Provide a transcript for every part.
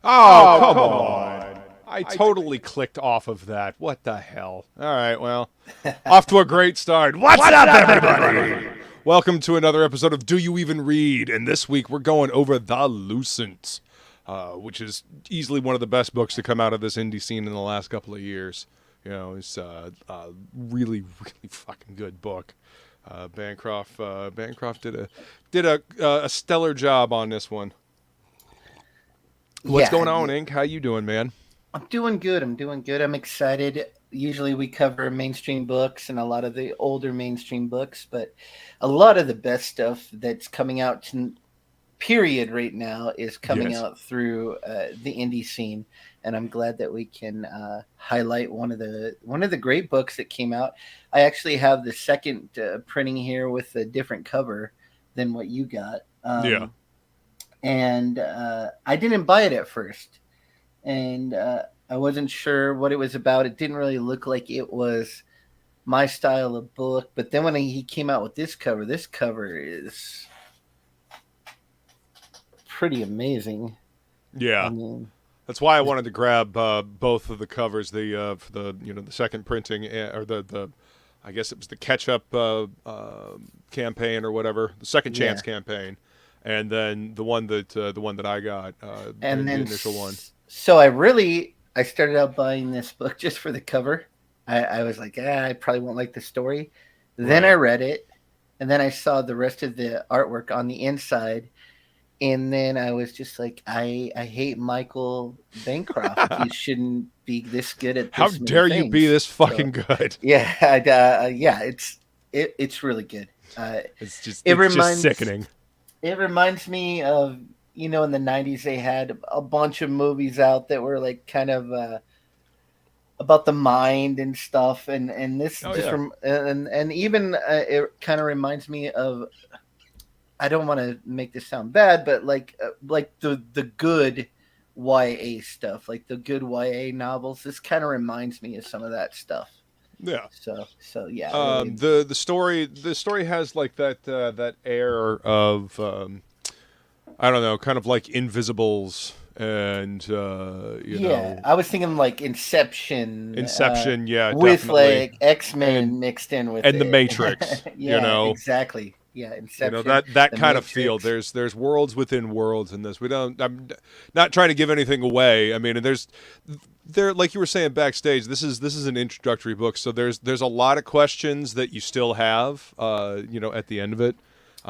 Oh, come on. I totally clicked off of that. What the hell? All right, well, off to a great start. What's up, everybody? Welcome to another episode of Do You Even Read? And this week we're going over The Lucent, which is easily one of the best books to come out of this indie scene in the last couple of years. You know, it's a really, really fucking good book. Bancroft did a stellar job on this one. What's going on, Ink? How you doing, man? I'm doing good. I'm excited. Usually we cover mainstream books and a lot of the older mainstream books, but a lot of the best stuff that's coming out period right now is coming out through the indie scene, and I'm glad that we can highlight one of the great books that came out. I actually have the second printing here with a different cover than what you got. And I didn't buy it at first, and I wasn't sure what it was about. It didn't really look like it was my style of book. But then when he came out with this cover is pretty amazing. Yeah, I mean, that's why I wanted to grab both of the covers, the for the second printing or the I guess it was the catch-up campaign or whatever, the second chance campaign. And then the one that I got, and the then initial one. So I started out buying this book just for the cover. I was like, I probably won't like the story. Then I read it, and then I saw the rest of the artwork on the inside, and then I was just like, I hate Michael Bancroft. He shouldn't be this good at this. How dare you be this fucking good? Yeah, it's really good. It's just sickening. It reminds me of, in the 90s, they had a bunch of movies out that were like kind of about the mind and stuff. And this and even it kind of reminds me of, I don't want to make this sound bad, but like the good YA stuff, like the good YA novels. This kind of reminds me of some of that stuff. Yeah. So yeah. The story has like that air of I don't know, kind of like Invisibles and you know. I was thinking like Inception. Yeah, with definitely. Like X-Men mixed in with and The Matrix. Exactly. Yeah, Inception. That kind of feel. There's worlds within worlds in this. I'm not trying to give anything away. I mean, there, like you were saying backstage, this is an introductory book, so there's a lot of questions that you still have, at the end of it.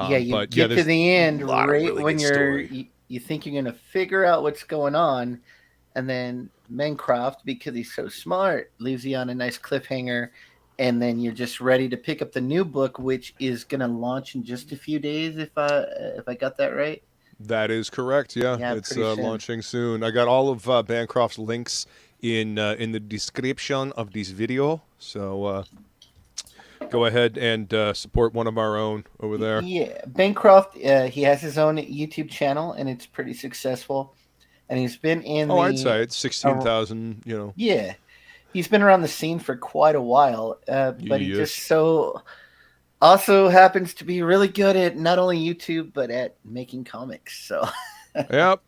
You get to the end right really when you think you're gonna figure out what's going on, and then Bancroft, because he's so smart, leaves you on a nice cliffhanger, and then you're just ready to pick up the new book, which is gonna launch in just a few days, if I got that right. That is correct. Yeah, it's launching soon. I got all of Bancroft's links in the description of this video. So go ahead and support one of our own over there. Yeah, Bancroft. He has his own YouTube channel, and it's pretty successful. And he's been in. I'd say it's 16,000. Yeah, he's been around the scene for quite a while, but he just also happens to be really good at not only YouTube, but at making comics. So, yep,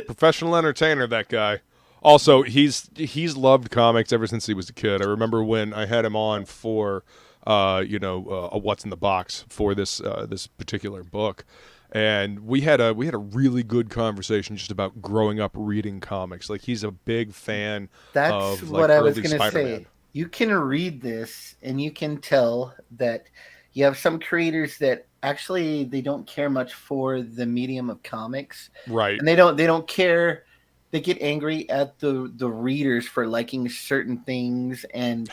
professional entertainer, that guy. Also, he's loved comics ever since he was a kid. I remember when I had him on for, a What's in the Box for this particular book, and we had a really good conversation just about growing up reading comics. Like, he's a big fan. That's of what I was going to say. You can read this, and you can tell that. You have some creators that actually they don't care much for the medium of comics, right? And they don't care. They get angry at the readers for liking certain things, and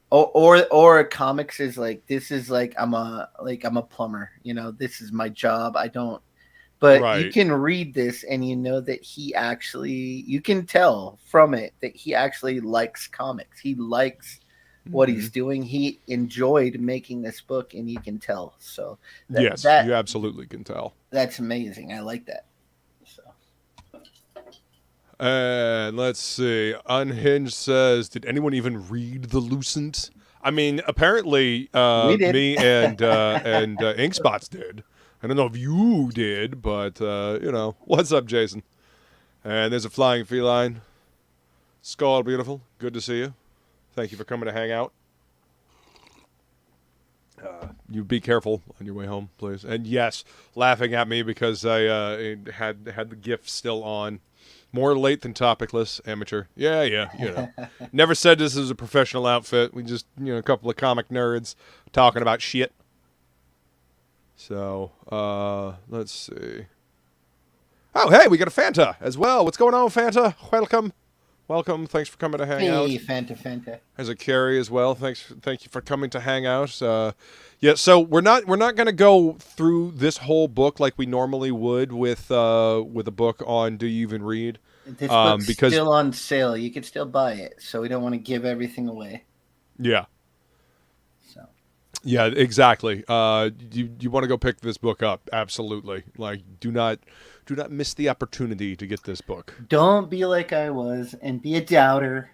or comics is like, this is like I'm a plumber. This is my job. I don't. But you can read this, and that you can tell from it that he actually likes comics. He likes what he's doing. He enjoyed making this book, and you can tell. So you absolutely can tell. That's amazing. I like that. So. And let's see. Unhinged says, "Did anyone even read The Lucent?" I mean, apparently, me and Inkspots did. I don't know if you did, but what's up, Jason? And there's a flying feline. Skull, beautiful. Good to see you. Thank you for coming to hang out. You be careful on your way home, please. And yes, laughing at me because I had the GIF still on. More late than topicless, amateur. Yeah, you know. Never said this is a professional outfit. We just, a couple of comic nerds talking about shit. So, let's see. Oh, hey, we got a Fanta as well. What's going on, Fanta? Welcome. Thanks for coming to hang out. Hey, Fanta. There's a Carrie as well. Thank you for coming to hang out. Yeah, so we're not going to go through this whole book like we normally would with a book on Do You Even Read? This book's because still on sale. You can still buy it, so we don't want to give everything away. Yeah. So. Yeah, exactly. You want to go pick this book up? Absolutely. Like, do not miss the opportunity to get this book. Don't be like I was and be a doubter.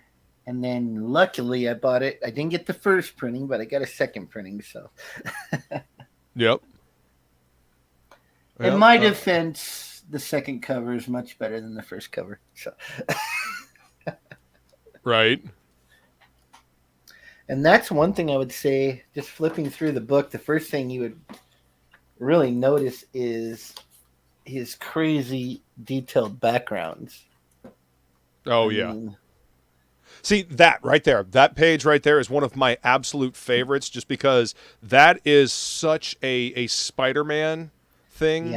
And then luckily I bought it. I didn't get the first printing, but I got a second printing. So, Yep. In my defense, the second cover is much better than the first cover. So, right. And that's one thing I would say. Just flipping through the book, the first thing you would really notice is his crazy detailed backgrounds. Oh, yeah. See, that right there, that page right there is one of my absolute favorites just because that is such a Spider-Man thing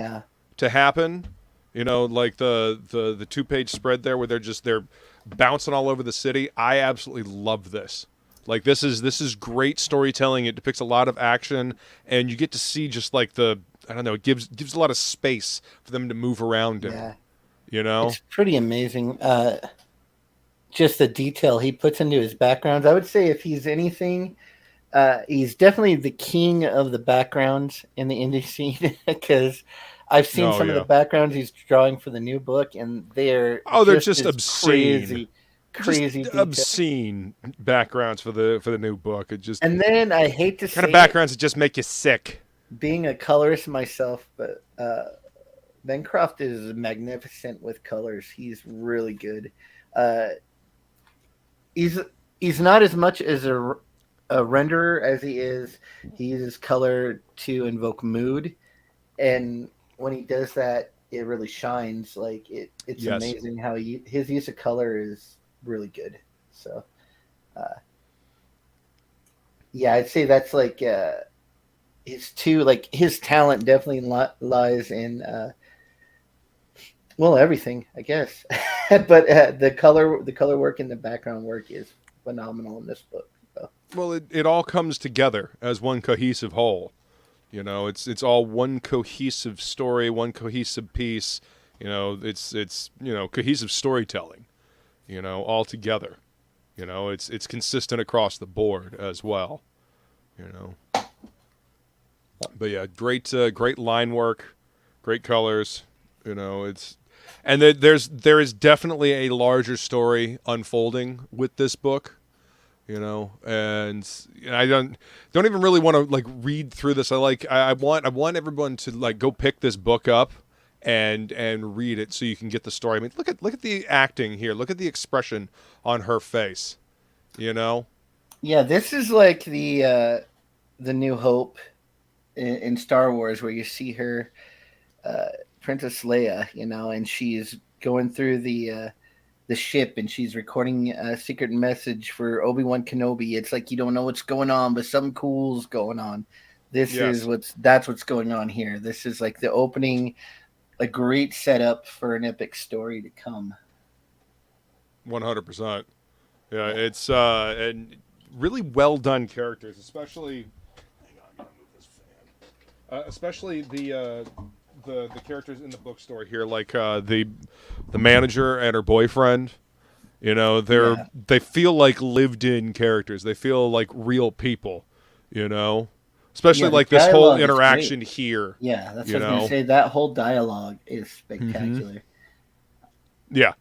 to happen. Like the 2-page spread there where they're bouncing all over the city. I absolutely love this. Like this is great storytelling. It depicts a lot of action and you get to see just like it gives a lot of space for them to move around in. Yeah. It's pretty amazing. Just the detail he puts into his backgrounds. I would say if he's anything, he's definitely the king of the backgrounds in the indie scene because I've seen some of the backgrounds he's drawing for the new book, and they're just obscene, crazy, obscene backgrounds for the new book. It just and then I hate to say kind of backgrounds that just make you sick. Being a colorist myself, but Bancroft is magnificent with colors. He's really good. He's not as much as a renderer as he is. He uses color to invoke mood, and when he does that, it really shines. Like it's amazing how his use of color is really good. So, I'd say that's like his talent definitely lies in everything, I guess. But the color work and the background work is phenomenal in this book. So. Well, it all comes together as one cohesive whole. It's all one cohesive story, one cohesive piece. It's cohesive storytelling. All together. It's consistent across the board as well. But yeah, great line work, great colors. And there is definitely a larger story unfolding with this book, and I don't even really want to like read through this. I want everyone to like go pick this book up and read it so you can get the story. I mean, look at the acting here. Look at the expression on her face. Yeah, this is like the New Hope in Star Wars where you see her. Princess Leia, and she's going through the ship and she's recording a secret message for Obi-Wan Kenobi. It's like you don't know what's going on, but something cool's going on. That's what's going on here. This is like the opening, a great setup for an epic story to come. 100%. Yeah, it's and really well done characters, especially. Hang on, I'm gonna move this fan. Especially the characters in the bookstore here, like the manager and her boyfriend. They feel like lived-in characters. They feel like real people. Especially like this whole interaction here. Yeah, that's what I was gonna say. That whole dialogue is spectacular. Mm-hmm.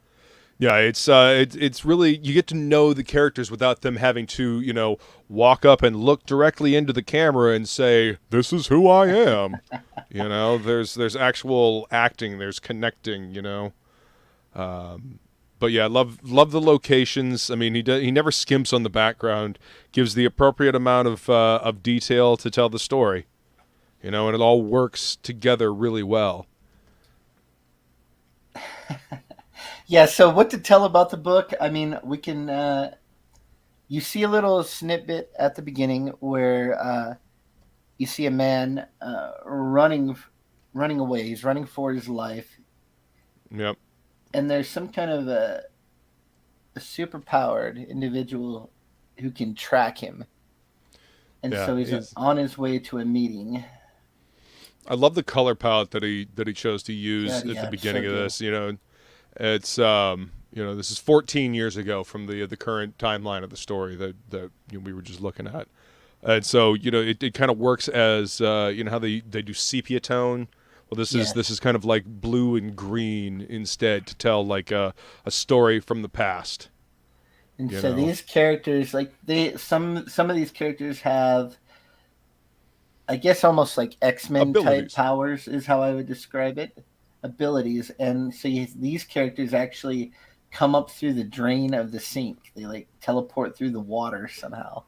Yeah, it's really, you get to know the characters without them having to, walk up and look directly into the camera and say, "This is who I am." There's actual acting, there's connecting, But yeah, love the locations. I mean, he never skimps on the background. Gives the appropriate amount of detail to tell the story. And it all works together really well. Yeah. So what to tell about the book? I mean, we can. You see a little snippet at the beginning where you see a man running away. He's running for his life. Yep. And there's some kind of a superpowered individual who can track him. And so he's on his way to a meeting. I love the color palette that he chose to use at the beginning of this. It's this is 14 years ago from the current timeline of the story that we were just looking at. And so it kind of works as how they do sepia tone. Well, this is kind of like blue and green instead to tell like a story from the past. And so these characters, like some of these characters have, I guess, almost like X-Men type powers is how I would describe it, abilities. And so these characters actually come up through the drain of the sink. They like teleport through the water somehow.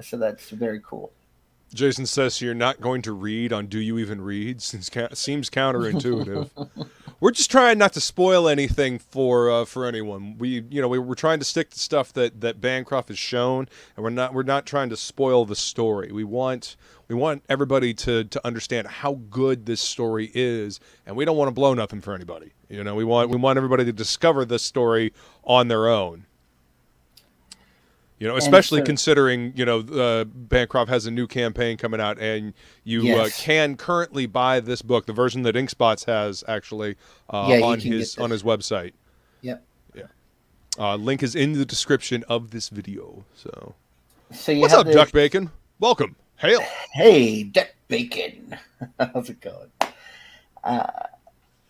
So that's very cool. Jason says you're not going to read on Do You Even Read? Seems counterintuitive. We're just trying not to spoil anything for anyone. We're trying to stick to stuff that Bancroft has shown, and we're not trying to spoil the story. We want everybody to understand how good this story is, and we don't want to blow nothing for anybody. We want everybody to discover this story on their own. Especially considering, Bancroft has a new campaign coming out, and you can currently buy this book, the version that Inkspots has actually on his website. Yep. Yeah. Link is in the description of this video. So what's up, Duck Bacon? Welcome. Hail. Hey, Duck Bacon. How's it going?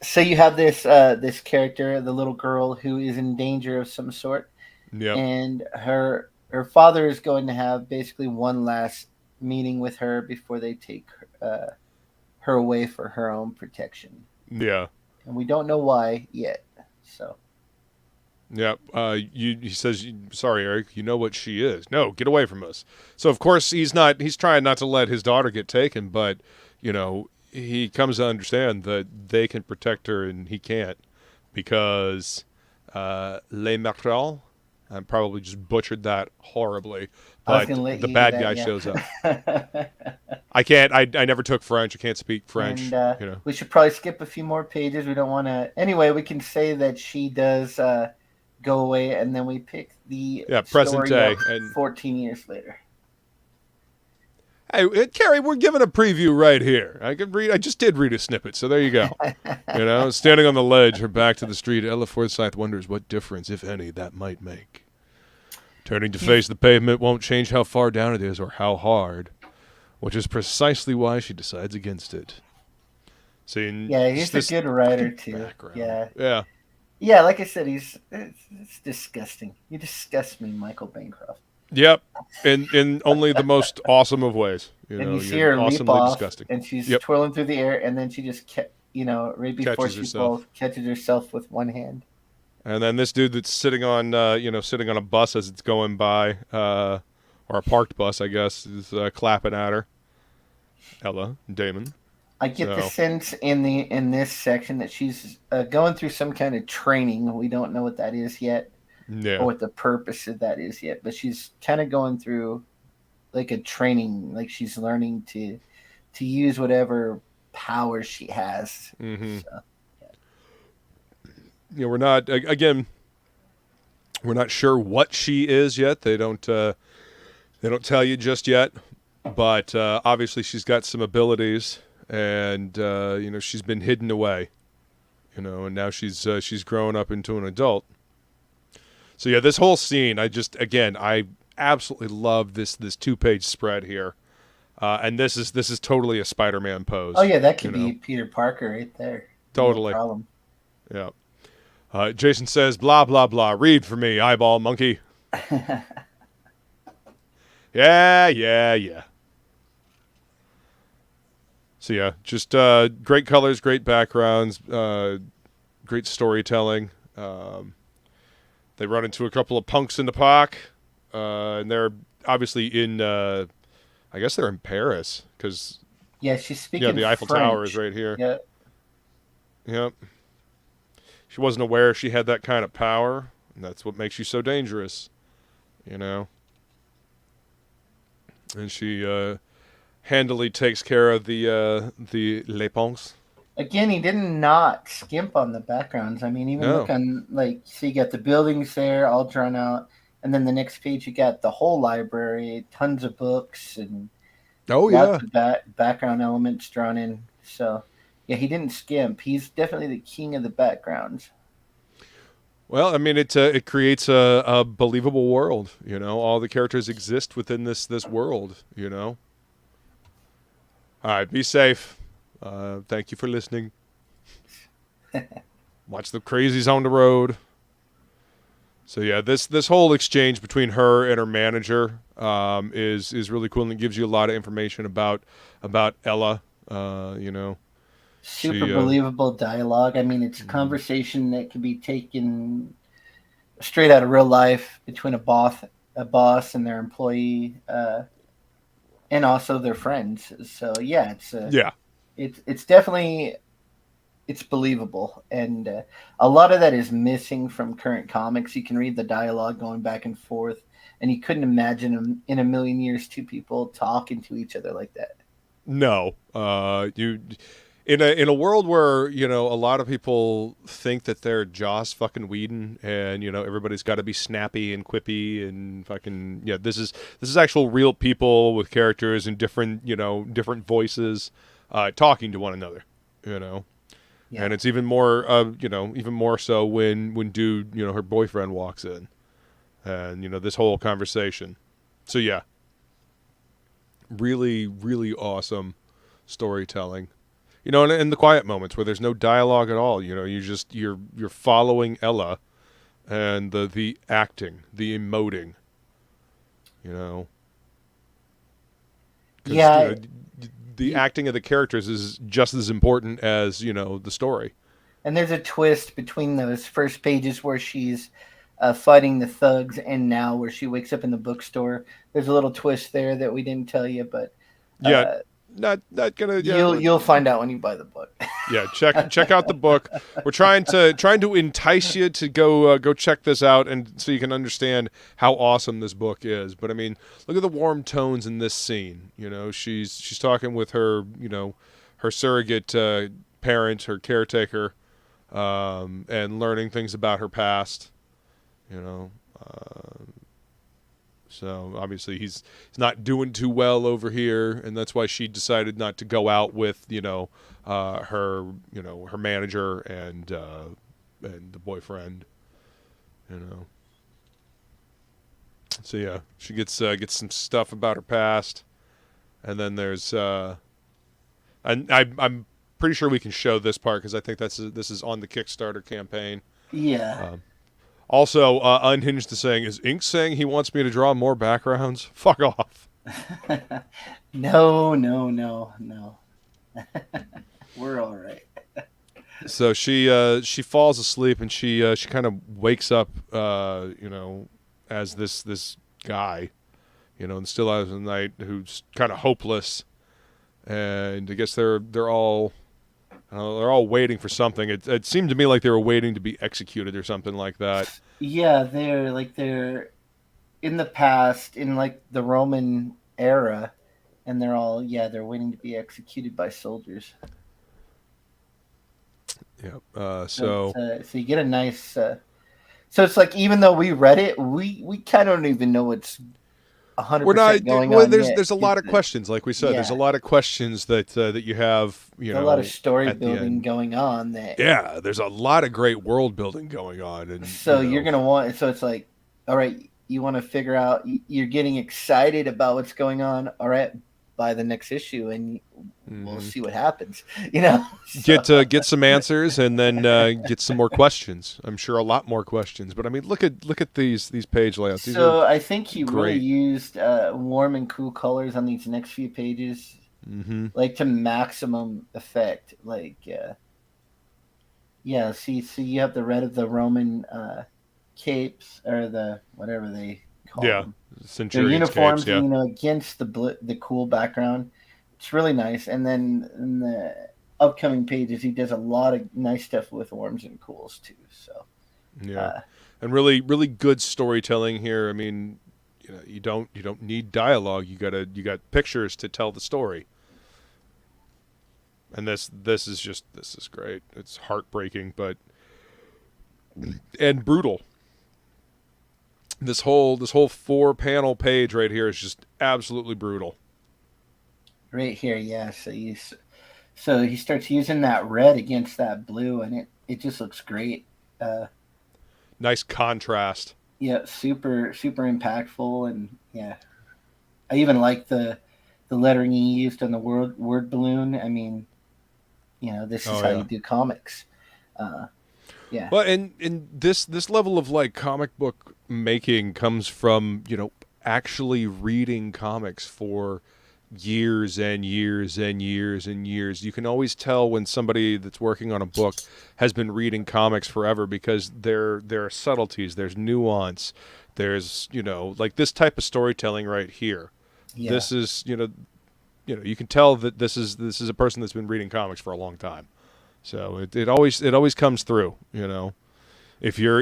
So you have this character, the little girl who is in danger of some sort. Yeah. And her father is going to have basically one last meeting with her before they take her away for her own protection. Yeah. And we don't know why yet. So. Yeah. He says, "Sorry, Eric. You know what she is. No, get away from us." So of course he's trying not to let his daughter get taken, but he comes to understand that they can protect her and he can't because Les Macrel. I probably just butchered that horribly, but the bad guy shows up. I can't. I never took French. I can't speak French. And, we should probably skip a few more pages. We don't want to. Anyway, we can say that she does go away, and then we pick the present day and 14 years later. Hey, Carrie, we're giving a preview right here. I just did read a snippet, so there you go. Standing on the ledge, her back to the street, Ella Forsyth wonders what difference, if any, that might make. Turning to face the pavement won't change how far down it is or how hard, which is precisely why she decides against it. See, he's a good writer too. Background. Yeah. Like I said, it's disgusting. You disgust me, Michael Bancroft. Yep, in only the most awesome of ways. And you see her leap off, disgusting. And she's twirling through the air, and then she just, right before she falls, catches herself with one hand. And then this dude that's sitting on a bus as it's going by, or a parked bus, I guess, is clapping at her. Ella, Damon. I get the sense in this section that she's going through some kind of training. We don't know what that is yet. Yeah. Or what the purpose of that is yet, but she's kind of going through like a training, like she's learning to use whatever powers she has. Mm-hmm. So, we're not sure what she is yet. They don't tell you just yet, but obviously she's got some abilities, and she's been hidden away, and now she's grown up into an adult. So yeah, this whole scene, I absolutely love this 2-page spread here, and this is totally a Spider-Man pose. Oh yeah, that could be Peter Parker right there. Totally. No problem. Yeah. Jason says, "Blah blah blah. Read for me, eyeball monkey." Yeah. So yeah, just great colors, great backgrounds, great storytelling. They run into a couple of punks in the park, and they're obviously in. I guess they're in Paris because Yeah, she's speaking the Eiffel French. Tower is right here. Yeah. Yep. She wasn't aware she had that kind of power, and that's what makes you so dangerous, you know. And she handily takes care of the les punks. Again, he did not skimp on the backgrounds. I mean, even look on, like, so you got the buildings there all drawn out, and then the next page you got the whole library, tons of books, and lots of background elements drawn in. So, yeah, he didn't skimp. He's definitely the king of the backgrounds. Well, I mean, it creates a believable world. You know, all the characters exist within this world. You know. All right, be safe. Thank you for listening. Watch the crazies on the road. So yeah, this whole exchange between her and her manager is really cool, and it gives you a lot of information about Ella. You know, super believable dialogue. I mean, it's a conversation that can be taken straight out of real life between a boss and their employee, and also their friends. So yeah, it's definitely. It's believable, and a lot of that is missing from current comics. You can read the dialogue going back and forth, and you couldn't imagine in a million years two people talking to each other like that. No, you in a world where a lot of people think that they're Joss fucking Whedon, and everybody's got to be snappy and quippy and fucking This is actual real people with characters and different different voices talking to one another. Yeah. And it's even more, even more so when dude, her boyfriend walks in, and this whole conversation. So yeah, really, really awesome storytelling. And the quiet moments where there's no dialogue at all. You're following Ella, and the acting, the emoting. Yeah. The acting of the characters is just as important as the story. And there's a twist between those first pages where she's fighting the thugs, and now where she wakes up in the bookstore. There's a little twist there that we didn't tell you, but not gonna. You'll find out when you buy the book. Yeah, check out the book. We're trying to entice you to go check this out, and so you can understand how awesome this book is. But I mean, look at the warm tones in this scene. She's talking with her her surrogate parent, her caretaker, and learning things about her past. So obviously he's not doing too well over here, and that's why she decided not to go out with her her manager and the boyfriend. So yeah, she gets some stuff about her past, and then there's and I'm pretty sure we can show this part because I think this is on the Kickstarter campaign. Yeah. Also, Unhinged is saying, is Ink saying he wants me to draw more backgrounds? Fuck off. No. We're all right. So she falls asleep, and she kind of wakes up, as this guy, in Still Hours of the Night, who's kind of hopeless, and I guess they're all waiting for something. It seemed to me like they were waiting to be executed or something like that. Yeah, they're in the past, in the Roman era, and they're waiting to be executed by soldiers. Yeah. So you get a nice. So it's even though we read it, we kind of don't even know what's 100% going on. There's a lot of questions, like we said. Yeah. There's a lot of questions that you have. A lot of story building going on. There's a lot of great world building going on, and so you're gonna want. So it's all right, you want to figure out. You're getting excited about what's going on. All right, buy the next issue, and we'll see what happens. So. Get some answers, and then get some more questions. I'm sure a lot more questions. But I mean, look at these page layouts. I think he really used warm and cool colors on these next few pages, to maximum effect. Yeah, see, so you have the red of the Roman capes, or the whatever they call Yeah, them. Their Centurion's capes. uniforms, Yeah, against the cool background. It's really nice. And then in the upcoming pages, he does a lot of nice stuff with worms and cools too. So yeah, uh, and really, really good storytelling here. I mean, you don't need dialogue. You got pictures to tell the story. And this is great. It's heartbreaking, but and brutal. This whole 4-panel page right here is just absolutely brutal. right here, yeah. So he starts using that red against that blue, and it just looks great. Uh, Nice contrast. yeah, super impactful, and yeah, I even like the lettering he used on the word balloon. I mean, this is Oh how you yeah. do comics. Uh, yeah, Well, and this level of like comic book making comes from actually reading comics for years and years and years and years. You can always tell when somebody that's working on a book has been reading comics forever because there are subtleties, there's nuance, there's like this type of storytelling right here. yeah. This is you can tell that this is a person that's been reading comics for a long time. So it always comes through. If your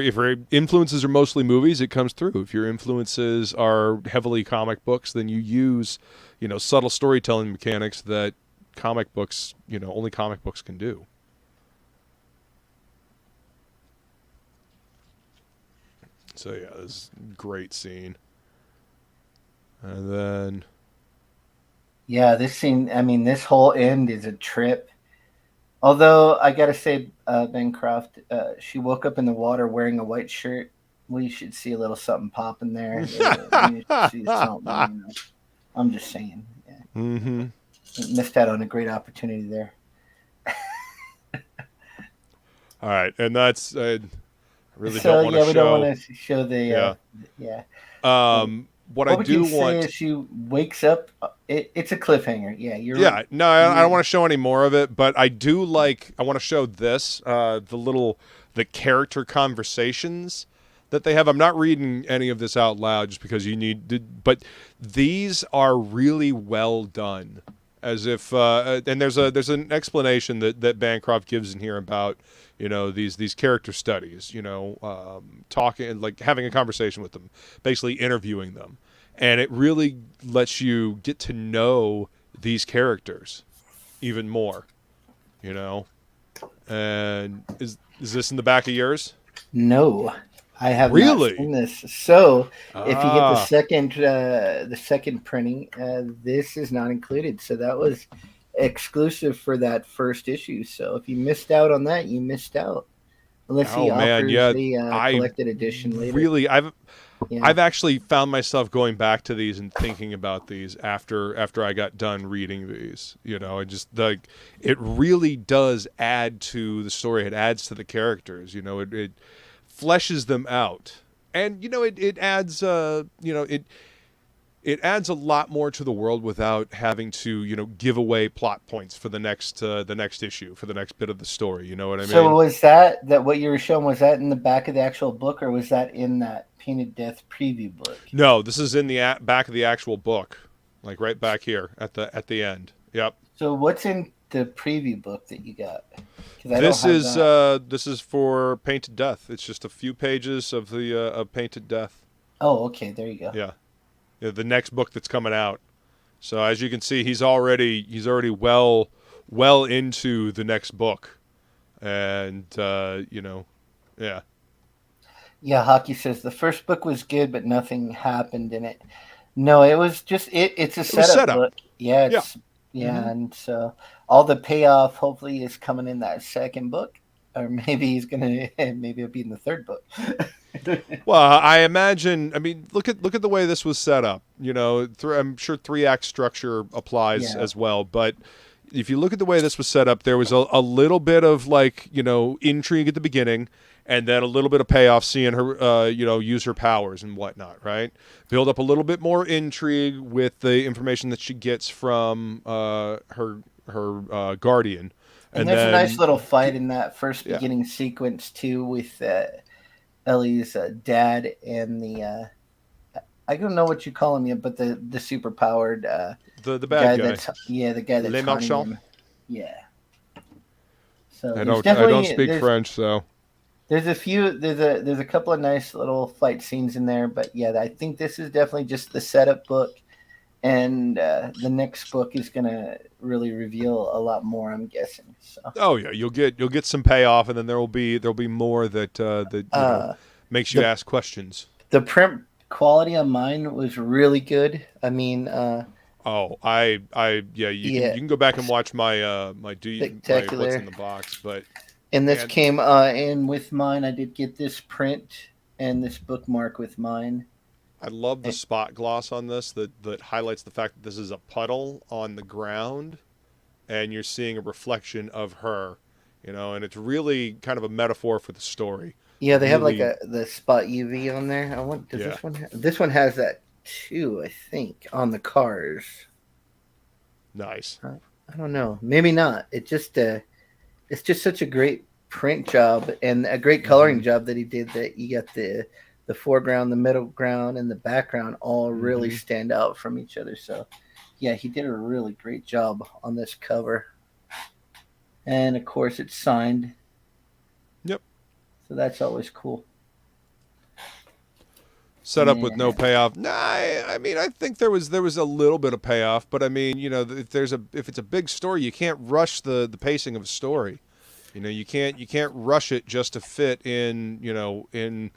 influences are mostly movies, it comes through. If your influences are heavily comic books, then you use subtle storytelling mechanics that comic books only comic books can do. So yeah, this is a great scene. And then Yeah, this scene, I mean, this whole end is a trip. Although I gotta say, Bancroft, she woke up in the water wearing a white shirt. We should see a little something popping there. We should see something. I'm just saying. Yeah. mm-hmm. Missed out on a great opportunity there. All right, and that's I really So don't want to yeah, we don't show. want to show the. Yeah. Yeah. What I What we do can say want. is she wakes up. It's a cliffhanger. Yeah, Yeah, no, I don't want to show any more of it, but I do like. I want to show this, the character conversations that they have. I'm not reading any of this out loud just because you need to, but these are really well done. As if, and there's an explanation that Bancroft gives in here about these character studies, talking, like having a conversation with them, basically interviewing them, and it really lets you get to know these characters even more, you know. And is this in the back of yours? No, I have not Really? seen this. So if you get Ah, the second printing, this is not included. So that was exclusive for that first issue. So if you missed out on that, you missed out. Unless he oh man, offers yeah. the I collected edition later. really, Yeah. I've actually found myself going back to these and thinking about these after I got done reading these. And just it really does add to the story. It adds to the characters. It fleshes them out, and it adds it adds a lot more to the world without having to give away plot points for the next issue, for the next bit of the story. You know what I So mean? was that what you were showing? Was that in the back of the actual book, or was that in that Painted Death preview book? No, this is in the back of the actual book, like right back here at the end. Yep. So what's in the preview book that you got? Because I don't This have is that. this is for Painted Death. It's just a few pages of the of Painted Death. Oh, okay. There you go. Yeah. Yeah, the next book that's coming out. So as you can see, he's already well into the next book, and yeah. Yeah, Hockey says the first book was good, but nothing happened in it. No, it was just it's a It was setup setup. book. Yeah, Yeah. yeah, and so all the payoff hopefully is coming in that second book, or maybe he's gonna maybe it'll be in the third book. Well, I imagine. I mean, look at the way this was set up. I'm sure 3-act structure applies Yeah, as well. But if you look at the way this was set up, there was a little bit of intrigue at the beginning, and then a little bit of payoff, seeing her use her powers and whatnot. Right, build up a little bit more intrigue with the information that she gets from her guardian. And And there's a nice then, little fight in that first yeah, beginning sequence too with Ellie's dad and the I don't know what you call him yet, but the super powered the bad guy guy, the guy that's Les haunting Marchands. him. Yeah. So I don't speak French, so there's there's a couple of nice little fight scenes in there, but yeah, I think this is definitely just the setup book, and the next book is gonna really reveal a lot more, I'm guessing. So oh yeah, you'll get some payoff, and then there'll be more that that makes you the ask questions. the print quality on mine was really good. I mean, Oh, yeah, yeah, you can go back and watch my my what's in spectacular. the box, but And this man, came in with mine. I did get this print and this bookmark with mine. I love the spot gloss on this that highlights the fact that this is a puddle on the ground and you're seeing a reflection of her, and it's really kind of a metaphor for the story. Yeah, they have like Really, the spot UV on there. I want does yeah, this one this one has that too, I think, on the cars. nice. I don't know. Maybe not. It's just such a great print job and a great coloring Hmm. job that he did that you got the foreground, the middle ground, and the background all really Hmm. stand out from each other. So yeah, he did a really great job on this cover. And of course it's signed. Yep. So that's always cool. Set up with no Yeah. payoff. Nah, I mean, I think there was a little bit of payoff, but I mean, if it's a big story, you can't rush the pacing of a story. You can't rush it just to fit in, in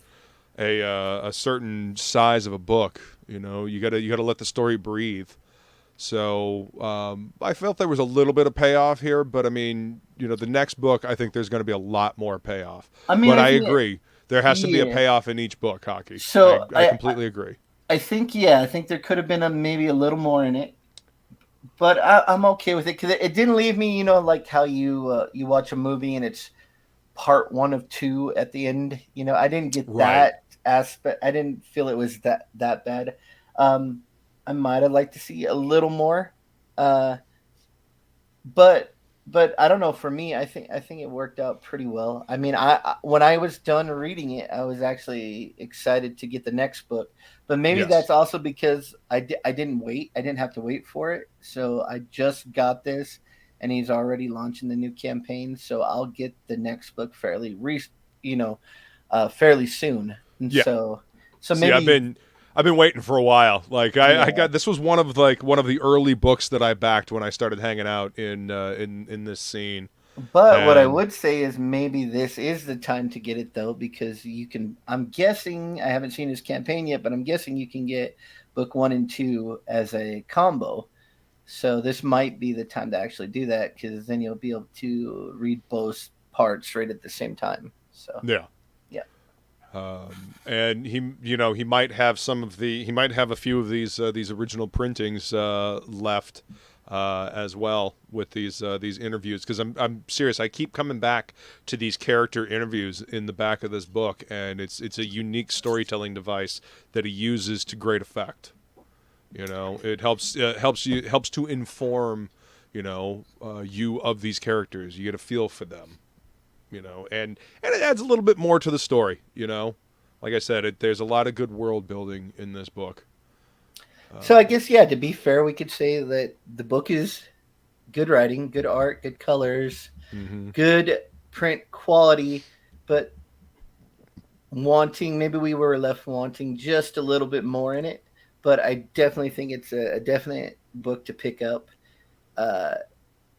a certain size of a book. You gotta let the story breathe. So I felt there was a little bit of payoff here, but I mean, the next book, I think there's going to be a lot more payoff. I mean, But I I think agree, there has to be a yeah. payoff in each book, Hockey. So I completely agree. I think yeah, I think there could have been maybe a little more in it, but I'm okay with it because it didn't leave me, like how you watch a movie and it's part one of two at the end. I didn't get Right. that aspect. I didn't feel it was that bad. Um, I might have liked to see a little more, uh, but I don't know. For me, I think it worked out pretty well. I mean, when I was done reading it, I was actually excited to get the next book. But maybe Yes. that's also because I didn't wait. I didn't have to wait for it. So I just got this, and he's already launching the new campaign. So I'll get the next book fairly soon. And Yeah. so See, maybe I've been waiting for a while. Like I yeah. got this was one of the early books that I backed when I started hanging out in this scene. But what I And would say is maybe this is the time to get it though, because you can. I'm guessing I haven't seen his campaign yet, but I'm guessing you can get book one and two as a combo. So this might be the time to actually do that because then you'll be able to read both parts right at the same time. So yeah. yeah. And he might have he might have a few of these original printings left as well with these interviews, because I'm serious. I keep coming back to these character interviews in the back of this book, and it's a unique storytelling device that he uses to great effect. It helps to inform you of these characters. You get a feel for them. And it adds a little bit more to the story. Like I said, there's a lot of good world building in this book. So I guess yeah. To be fair, we could say that the book is good writing, good art, good colors, Mm-hmm. good print quality, but maybe we were left wanting just a little bit more in it. But I definitely think it's a definite book to pick up. Uh,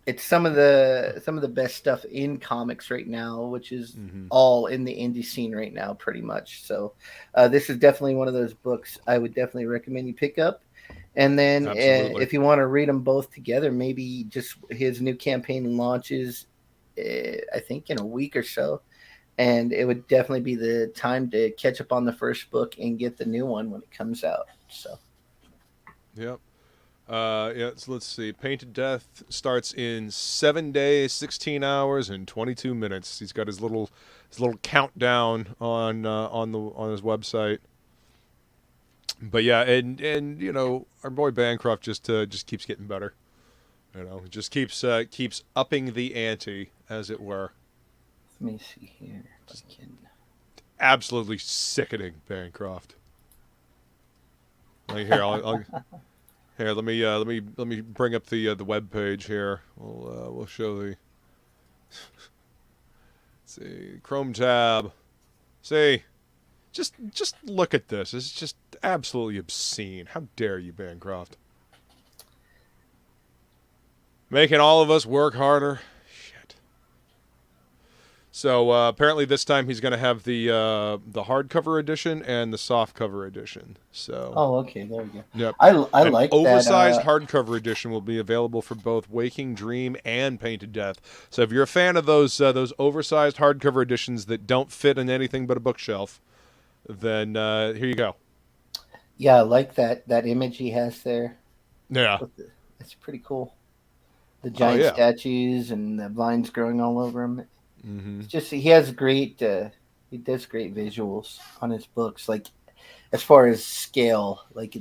it's some of the best stuff in comics right now, which is Mm-hmm. all in the indie scene right now, pretty much. So this is definitely one of those books I would definitely recommend you pick up. And then Absolutely. if you want to read them both together, maybe just his new campaign launches, I think in a week or so, and it would definitely be the time to catch up on the first book and get the new one when it comes out. So Yep. Yeah. So let's see. Painted Death starts in 7 days, 16 hours, and 22 minutes. He's got his little countdown on his website. But yeah, and our boy Bancroft just keeps getting better. You know, it just keeps upping the ante, as it were. Let me see here. If I can... Absolutely sickening, Bancroft. Like here, here. Let me bring up the web page here. We'll show the. Let's see, Chrome tab. See, just look at this. It's just absolutely obscene. How dare you, Bancroft? Making all of us work harder. Shit. So apparently this time he's going to have the hardcover edition and the softcover edition. So. Oh, okay. There we go. Yep. I An like oversized that. hardcover edition will be available for both Waking Dream and Painted Death. So if you're a fan of those oversized hardcover editions that don't fit in anything but a bookshelf, then here you go. Yeah, I like that image he has there. Yeah. It's pretty cool. The giant yeah. statues and the vines growing all over him. Mm-hmm. It's just he has great. He does great visuals on his books. Like as far as scale, like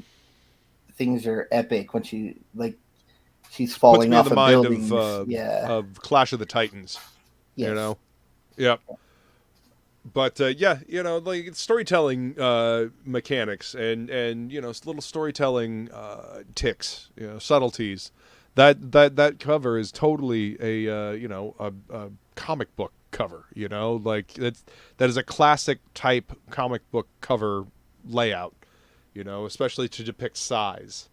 things are epic when she's falling off of buildings. Of Clash of the Titans. Yes. You know. Yep. But yeah, you know, like storytelling mechanics and you know, little storytelling ticks, you know, subtleties. That cover is totally a comic book cover, you know, like that is a classic type comic book cover layout, you know, especially to depict size,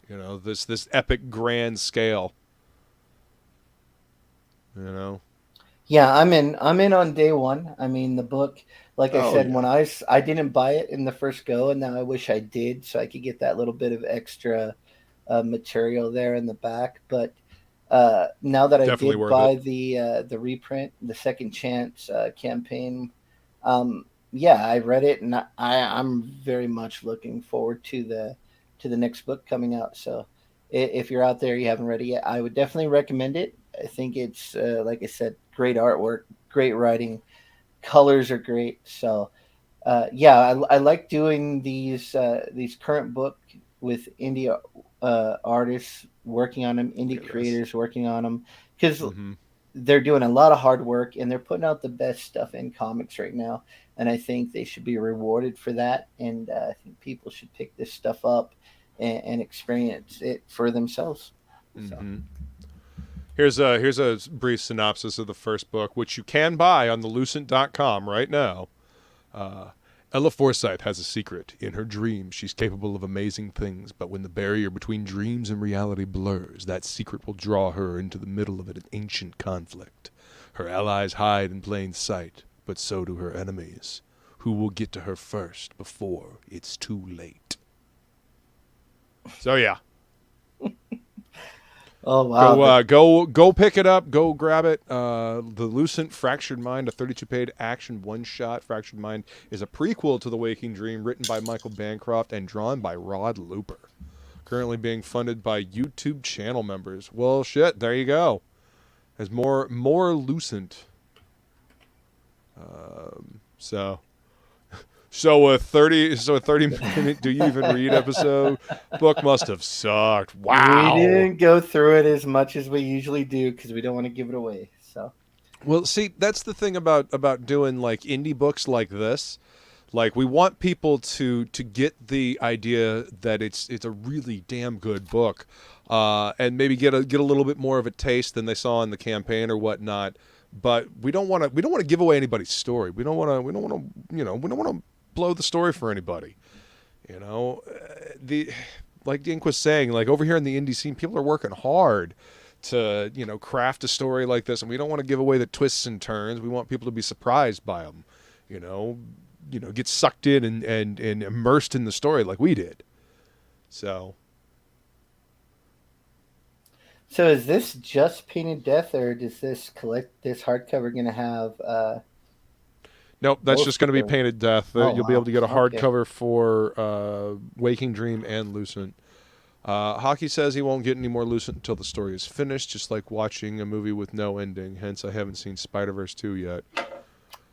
you know, this epic grand scale, you know. Yeah, I'm in on day one. I mean, the book, like I said, when I didn't buy it in the first go, and now I wish I did, so I could get that little bit of extra material there in the back. But now that I Definitely did buy the reprint, the Second Chance campaign, yeah, I read it, and I'm very much looking forward to the next book coming out. So if you're out there, you haven't read it yet, I would definitely recommend it. I think it's like I said, great artwork, great writing, colors are great. So yeah, I like doing these current book with indie artists working on them, indie creators working on them, because they're doing a lot of hard work and they're putting out the best stuff in comics right now. And I think they should be rewarded for that. And I think people should pick this stuff up and experience it for themselves. So. Here's a brief synopsis of the first book, which you can buy on the lucent.com right now. Ella Forsyth has a secret. In her dreams, she's capable of amazing things, but when the barrier between dreams and reality blurs, that secret will draw her into the middle of an ancient conflict. Her allies hide in plain sight, but so do her enemies, who will get to her first before it's too late. So yeah. Oh wow! Go pick it up. Go grab it. The Lucent Fractured Mind, a 32-page action one-shot. Fractured Mind is a prequel to The Waking Dream, written by Michael Bancroft and drawn by Rod Looper. Currently being funded by YouTube channel members. Well, shit. There you go. There's more Lucent. So a 30-minute Do You Even Read episode book must have sucked. Wow. We didn't go through it as much as we usually do because we don't want to give it away. So. Well, see, that's the thing about doing like indie books like this. Like we want people to get the idea that it's a really damn good book, and maybe get a little bit more of a taste than they saw in the campaign or whatnot. But we don't want to give away anybody's story. We don't want to blow the story for anybody, you know. Like Ink was saying, like over here in the indie scene, people are working hard to craft a story like this, and we don't want to give away the twists and turns. We want people to be surprised by them, get sucked in and immersed in the story like we did. So is this just Painted Death, or does this hardcover going to have? Nope, that's just going to be Painted Death. You'll be able to get a hardcover for Waking Dream and Lucent. Hockey says he won't get any more Lucent until the story is finished, just like watching a movie with no ending. Hence, I haven't seen Spider-Verse 2 yet.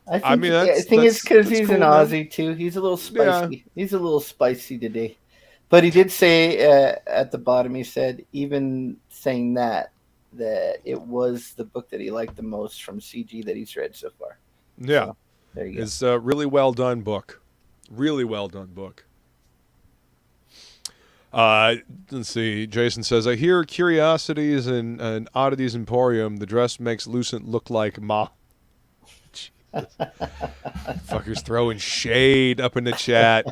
I think it's because he's cool, an Aussie, too. He's a little spicy. Yeah. He's a little spicy today. But he did say at the bottom, he said, even saying that, that it was the book that he liked the most from CG that he's read so far. Yeah. So, there you go. It's a really well done book. Really well done book. Let's see. Jason says, I hear Curiosities and Oddities Emporium. The dress makes Lucent look like Ma. Fuckers throwing shade up in the chat.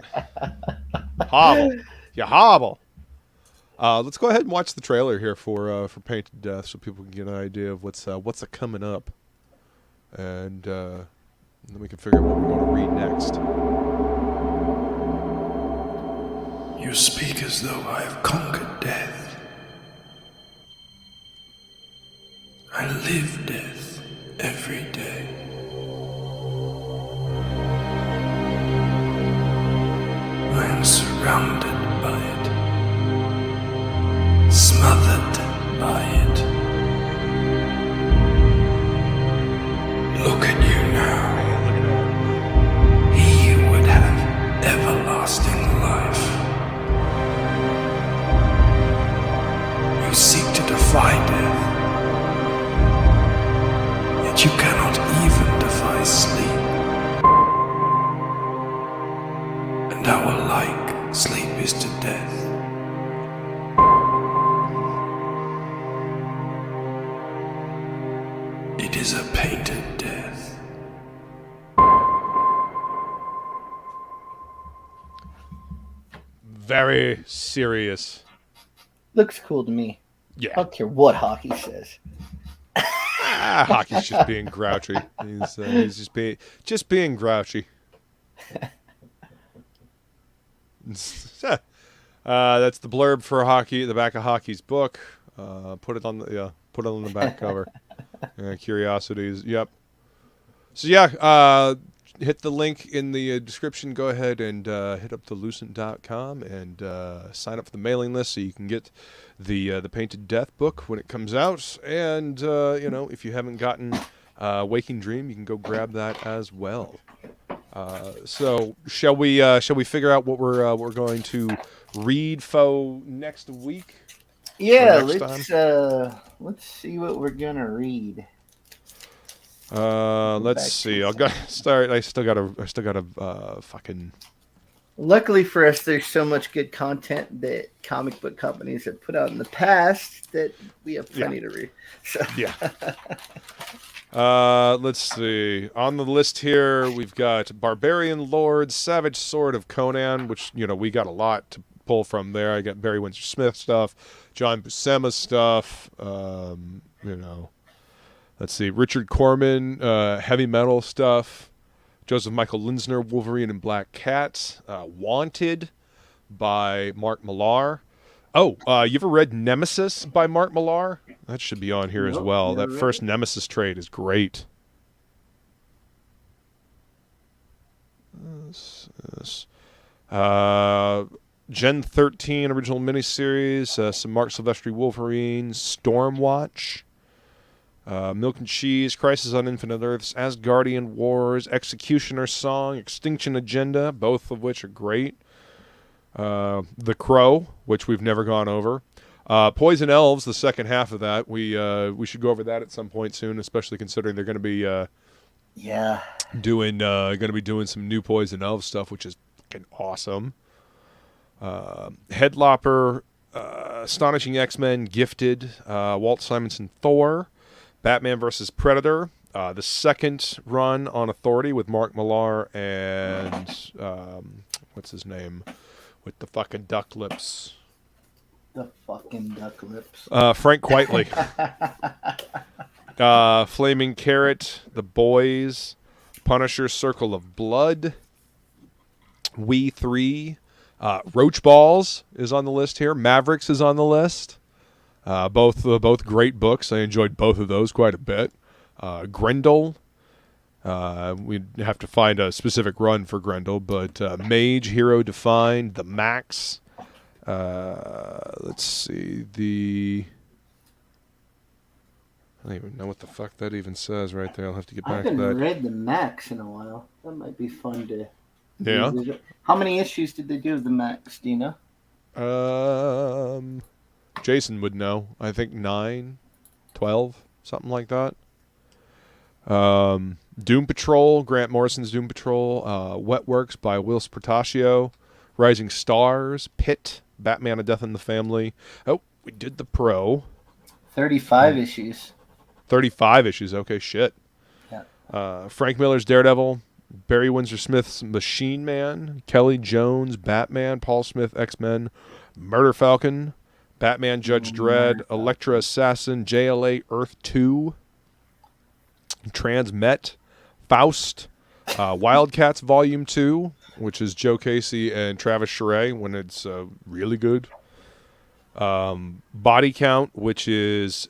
Hobble. You hobble. Let's go ahead and watch the trailer here for Painted Death so people can get an idea of what's coming up. And then we can figure out what we want to read next. You speak as though I have conquered death. I live death every day. I am surrounded by it, smothered by it. Look at you now. He would have everlasting life. You seek to defy death, yet you cannot even defy sleep. And our like sleep is to death. It is a painted death. Very serious. Looks cool to me. Yeah. I don't care what Hockey says. Hockey's just being grouchy. He's just being grouchy. That's the blurb for Hockey, the back of Hockey's book. Put it on the back cover. Curiosities. Yep. So yeah, hit the link in the description. Go ahead and hit up the lucent.com and sign up for the mailing list so you can get the Painted Death book when it comes out. And if you haven't gotten Waking Dream, you can go grab that as well. So shall we figure out what we're going to read for next week? Yeah, next let's see what we're gonna read. Let's see. I still gotta fucking. Luckily for us, there's so much good content that comic book companies have put out in the past that we have plenty to read. So. Yeah. Let's see. On the list here, we've got Barbarian Lord, Savage Sword of Conan, which we got a lot to pull from there. I got Barry Windsor Smith stuff, John Buscema stuff. Let's see. Richard Corman, heavy metal stuff. Joseph Michael Linsner, Wolverine and Black Cat. Wanted by Mark Millar. Oh, you ever read Nemesis by Mark Millar? That should be on here as well. That first Nemesis trade is great. Gen 13 original miniseries. Some Mark Silvestri Wolverine. Stormwatch. Milk and Cheese, Crisis on Infinite Earths, Asgardian Wars, Executioner Song, Extinction Agenda, both of which are great. The Crow, which we've never gone over. Poison Elves, the second half of that. We should go over that at some point soon, especially considering they're going to be doing some new Poison Elves stuff, which is fucking awesome. Headlopper, Astonishing X-Men, Gifted, Walt Simonson Thor. Batman vs. Predator, the second run on Authority with Mark Millar and what's his name with the fucking duck lips? The fucking duck lips. Frank Quitely. Flaming Carrot, The Boys, Punisher, Circle of Blood, We 3, Roach Balls is on the list here. Mavericks is on the list. Both great books. I enjoyed both of those quite a bit. Grendel. We'd have to find a specific run for Grendel, but Mage, Hero Defined, The Max. Let's see. I don't even know what the fuck that even says right there. I'll have to get back to that. I haven't read The Max in a while. That might be fun to... Yeah? How many issues did they do of The Max, do you know? Jason would know. I think 9 12, something like that. Doom Patrol, Grant Morrison's Doom Patrol. Wetworks by Will Spartaccio. Rising Stars, Pit, Batman: A Death in the Family. Oh, we did the Pro. 35 issues. 35 issues. Okay, shit. Yeah. Frank Miller's Daredevil, Barry Windsor Smith's Machine Man, Kelly Jones, Batman, Paul Smith, X-Men, Murder Falcon, Batman Judge Dredd, Elektra Assassin, JLA Earth 2, Transmet, Faust, Wildcats Volume 2, which is Joe Casey and Travis Charest when it's really good. Body Count, which is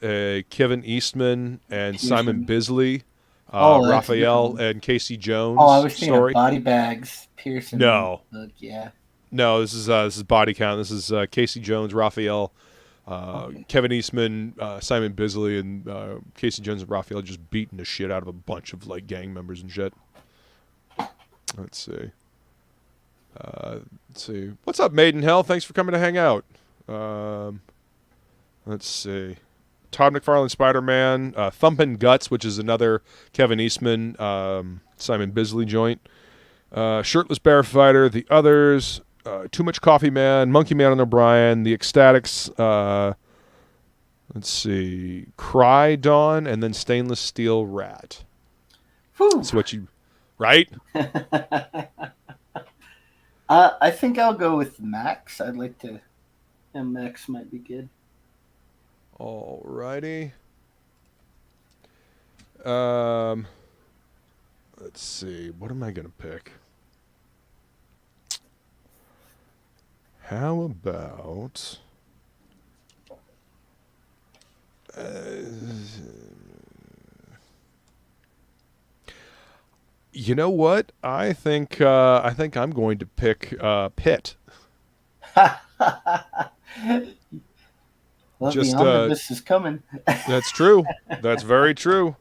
Kevin Eastman and Simon Bisley, Raphael and Casey Jones. Oh, I was thinking story. of Body Bags, Pearson. No. Look, yeah. No, this is Body Count. This is Casey Jones, Raphael, Kevin Eastman, Simon Bisley, and Casey Jones and Raphael just beating the shit out of a bunch of like gang members and shit. Let's see. What's up, Maiden Hell? Thanks for coming to hang out. Let's see. Todd McFarlane, Spider-Man, Thumpin' Guts, which is another Kevin Eastman, Simon Bisley joint. Shirtless Bear Fighter, The Others, Too Much Coffee Man, Monkey Man and O'Brien, The Ecstatics, let's see, Cry Dawn, and then Stainless Steel Rat. Whew. That's what you, right? I think I'll go with Max. I'd like to. Yeah, Max might be good. Alrighty. Let's see. What am I gonna pick? How about? You know what? I think I'm going to pick Pitt. Well, Just, the omnibus is coming. That's true. That's very true.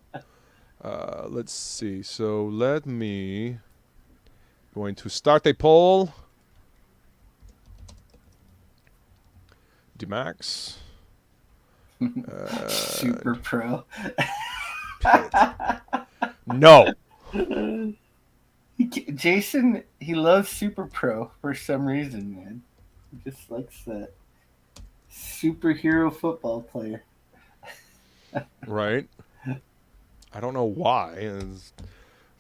Let's see. So let me going to start a poll. DMAX. Super Pro. No. Jason, he loves Super Pro for some reason, man. He just likes that superhero football player. Right. I don't know why. It's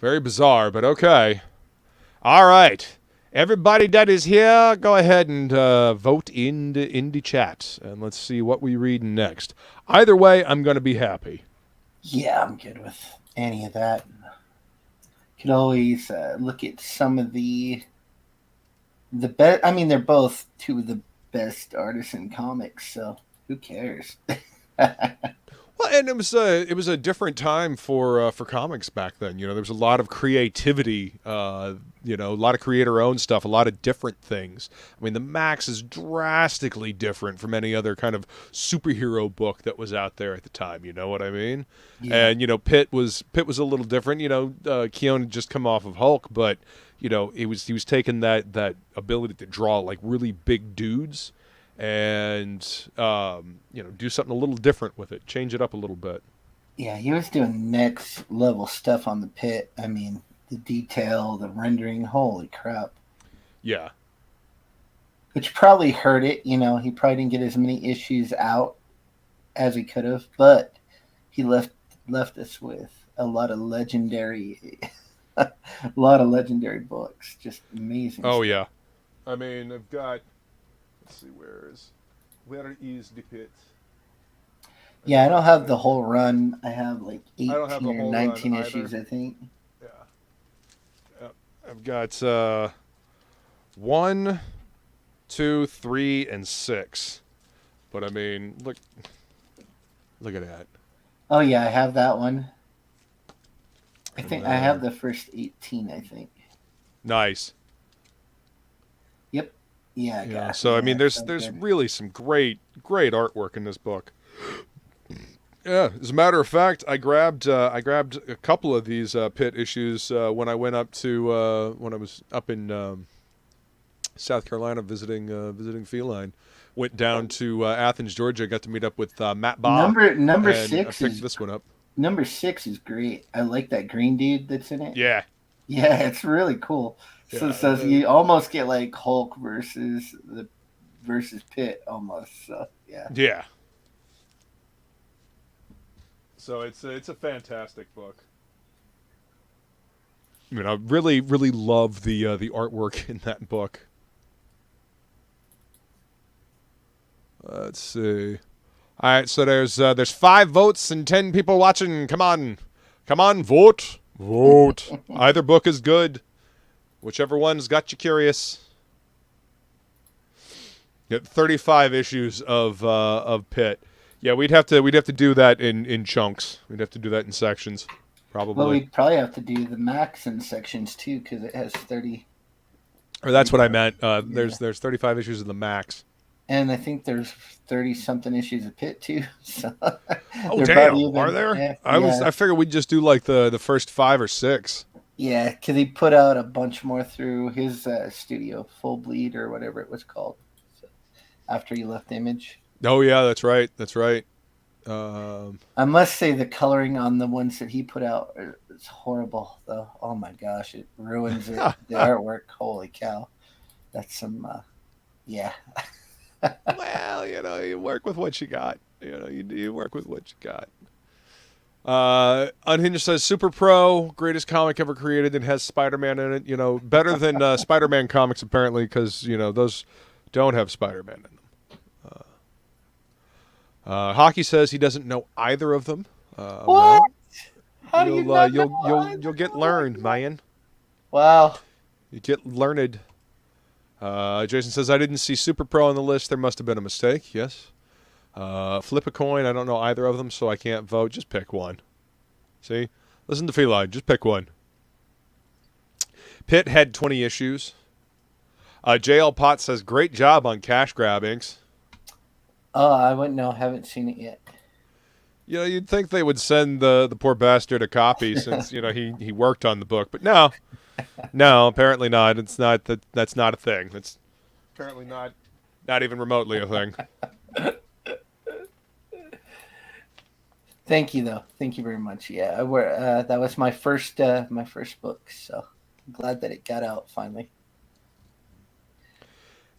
very bizarre, but okay. All right. Everybody that is here, go ahead and vote in the chat, and let's see what we read next. Either way, I'm going to be happy. Yeah, I'm good with any of that. Could always look at some of the best. I mean, they're both two of the best artists in comics, so who cares? Well, and it was a different time for comics back then. You know, there was a lot of creativity. You know, a lot of creator-owned stuff, a lot of different things. I mean, the Max is drastically different from any other kind of superhero book that was out there at the time. You know what I mean? Yeah. And you know, Pitt was a little different. You know, Keone had just come off of Hulk, but you know, he was taking that ability to draw like really big dudes. And you know, do something a little different with it, change it up a little bit. Yeah, he was doing next level stuff on the Pit. I mean, the detail, the rendering, holy crap. Yeah. Which probably hurt it, you know, he probably didn't get as many issues out as he could have, but he left us with a lot of legendary books. Just amazing. Oh, yeah. I mean, I've got, let's see, where is the Pit? Yeah, I don't have the whole run. I have like 18 or 19 issues, I think. Yeah. I've got 1, 2, 3, and 6. But I mean, look at that. Oh yeah, I have that one. I think I have the first 18, I think. Nice. Yep. Yeah. Yeah. So I mean, there's really some great artwork in this book. Yeah. As a matter of fact, I grabbed a couple of these Pit issues when I went up to when I was up in South Carolina visiting Feline. Went down to Athens, Georgia. Got to meet up with Matt Bahr. Number and I 6 picked is this one up. number 6 is great. I like that green dude that's in it. Yeah. Yeah, it's really cool. Yeah, So you almost get like Hulk versus Pitt almost. So yeah. Yeah. So it's a fantastic book. I mean, I really love the artwork in that book. Let's see. All right, so there's 5 votes and 10 people watching. Come on, vote. Either book is good. Whichever one's got you curious. Get 35 issues of Pitt. Yeah, we'd have to do that in chunks. We'd have to do that in sections, probably. Well, we'd probably have to do the max in sections too, because it has 30. Or that's what I meant. There's 35 issues of the max. And I think there's 30-something issues of Pitt too. So oh damn! Are there? Yeah, I figured we'd just do like the first 5 or 6. Yeah, because he put out a bunch more through his studio, Full Bleed or whatever it was called, so, after he left Image. Oh yeah, that's right. I must say the coloring on the ones that he put out is horrible, though. Oh my gosh, it ruins it. The artwork. Holy cow! That's some, yeah. Well, you work with what you got. You work with what you got. Unhinged says Super Pro, greatest comic ever created, and has Spider-Man in it. Better than Spider-Man comics apparently, because those don't have Spider-Man in them. Hockey says he doesn't know either of them. What? Well, How do you not know you'll get learned, man. Wow. You get learned. Jason says, I didn't see Super Pro on the list. There must have been a mistake. Yes. Flip a coin. I don't know either of them, so I can't vote. Just pick one. See? Listen to Feline. Just pick one. Pitt had 20 issues. JL Potts says, great job on Cash Grab Inks. Oh, I wouldn't know. Haven't seen it yet. You'd think they would send the poor bastard a copy since, he worked on the book. But no. No, apparently not. It's not that's not a thing. It's apparently not even remotely a thing. Thank you, though. Thank you very much. Yeah, that was my first book, so I'm glad that it got out finally.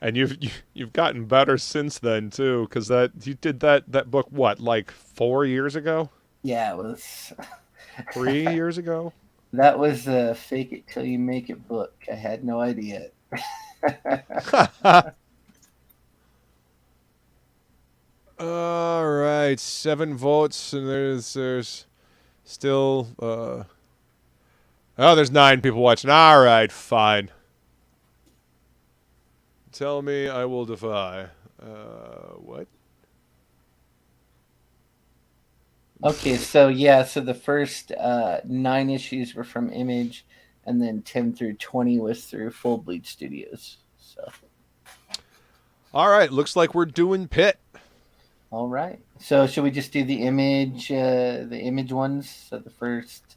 And you've gotten better since then too, because you did that book what, like 4 years ago? Yeah, it was 3 years ago. That was a fake it till you make it book. I had no idea. All right, 7 votes, and there's still there's 9 people watching. All right, fine. Tell me I will defy. What? Okay, so the first 9 issues were from Image, and then 10 through 20 was through Full Bleed Studios. So, all right, looks like we're doing Pitt. All right. So should we just do the image ones? So the first,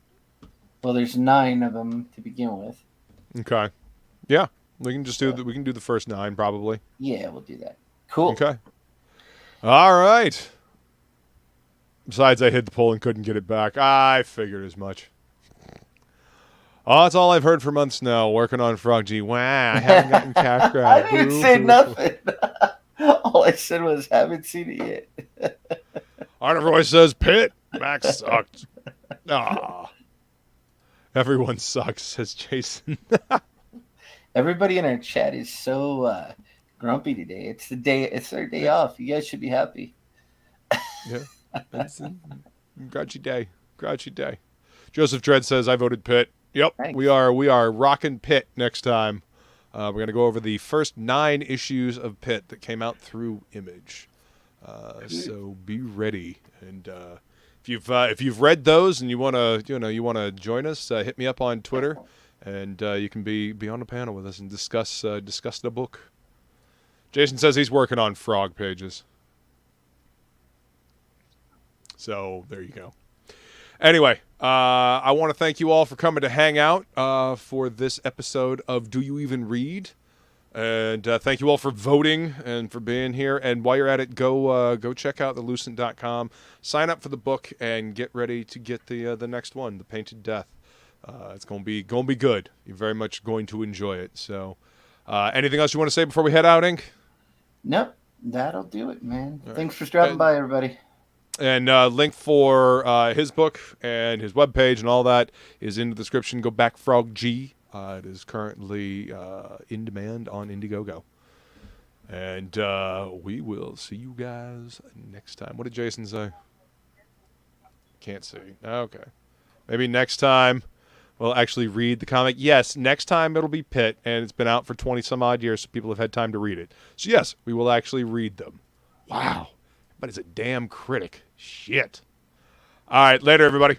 well, there's 9 of them to begin with. Okay. Yeah, we can just do we can do the first 9 probably. Yeah, we'll do that. Cool. Okay. All right. Besides, I hit the poll and couldn't get it back. I figured as much. Oh, that's all I've heard for months now. Working on Frog G. Wow, I haven't gotten Cash Grab. I didn't say nothing. All I said was haven't seen it yet. Arthur Roy says Pitt. Max sucked. Ah. Everyone sucks, says Jason. Everybody in our chat is so grumpy today. It's their day off. You guys should be happy. Yeah. It's a grouchy day. Grouchy day. Joseph Dredd says I voted Pitt. Yep. Thanks. We are rocking Pitt next time. We're going to go over the first 9 issues of Pitt that came out through Image. So be ready. And if you've read those and you want to join us, hit me up on Twitter, and you can be on the panel with us and discuss the book. Jason says he's working on frog pages. So there you go. Anyway, I want to thank you all for coming to hang out for this episode of Do You Even Read? And thank you all for voting and for being here. And while you're at it, go check out the lucent.com. Sign up for the book and get ready to get the next one, The Painted Death. It's gonna be good. You're very much going to enjoy it. So, anything else you want to say before we head out, Ink? Nope, that'll do it, man. Thanks for stopping by, everybody. And link for his book and his webpage and all that is in the description. Go back, Frog G. It is currently in demand on Indiegogo. And we will see you guys next time. What did Jason say? Can't see. Okay. Maybe next time we'll actually read the comic. Yes, next time it'll be Pitt, and it's been out for 20-some-odd years, so people have had time to read it. So yes, we will actually read them. Wow. But it's a damn critic. Shit. All right, later, everybody.